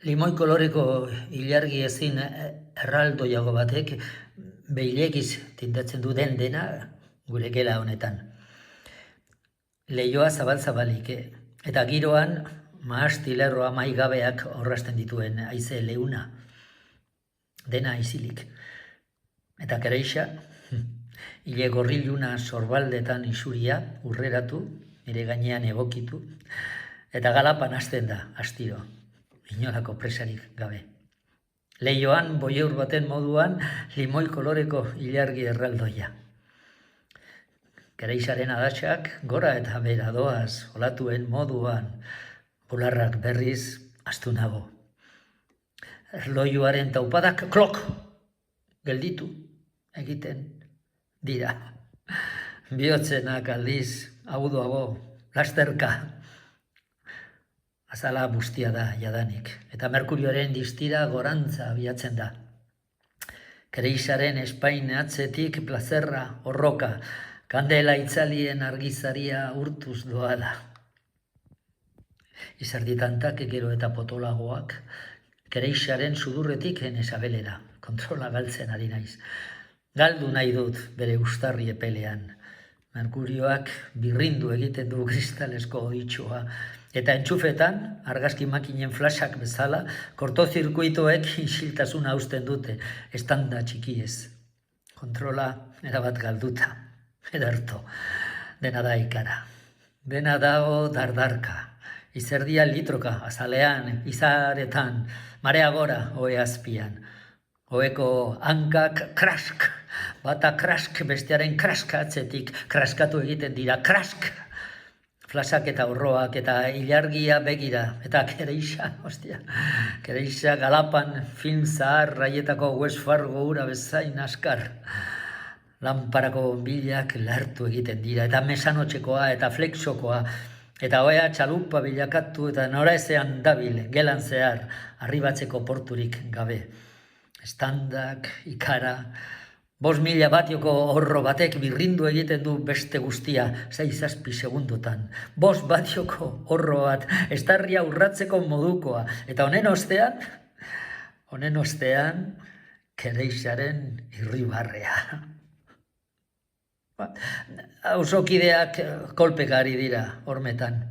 Limoi koloreko ilargi ezin erraldoiago batek behilekiz tintatzen du dena gure gela honetan. Leioa zabal-zabalik, eta giroan mahastilerroa maigabeak orrasten dituen haize leuna. Dena isilik. Eta kereixa, hile gorriluna sorbaldetan isuria urreratu, nire gainean egokitu, eta galapan hasten da, astiro, inolako presarik gabe. Leioan, boieur baten moduan, limoi koloreko ilargi erraldoia. Kereixaren adatsak gora eta bera doaz, olatuen moduan, bularrak berriz astunago. Erlojuaren taupadak klok gelditu egiten dira. Bihotzenak aldiz, agudoago, lasterka. Azala bustia da jadanik, eta Merkurioaren distira gorantza abiatzen da. Kereixaren espain atzetik plazerra, horroka, kandela itzalien argizaria urtuz doala. Izerditantak gero eta potolagoak, Kereixaren sudurretik enesabelera, kontrola galtzen ari naiz. Galdu nahi dut bere ustarri epelean. Merkurioak birrindu egiten du kristalesko oditxoa, eta entxufetan, argazki makinen flashak bezala, kortozirkuitoek isiltasuna hausten dute, estanda txikiez. Kontrola erabat galduta, ederto, dena da ikara. Dena dago dardarka, izerdia litroka, azalean, izaretan, marea gora, oe azpian. Oeko hankak krask, bata krask, bestearen kraska atzetik, kraskatu egiten dira, krask! Flasak eta horroak eta ilargia begira, eta Kereixa, ostia, Kereixa galapan film zahar raietako West Fargo ura bezain askar. Lamparako bilak lertu egiten dira, eta mesanotxekoa eta flexokoa, eta oea txalupa bilakatu eta noraezean dabil, gelan zehar, arribatzeko porturik gabe. Estandak, ikara, 5.000 batioko horro batek birrindu egiten du beste guztia, 6-7 segundotan. 5 batioko horro bat, estarria urratzeko modukoa. Eta honen ostean, Kereixaren irribarrea. Auzokideak kolpeka ari dira, hormetan.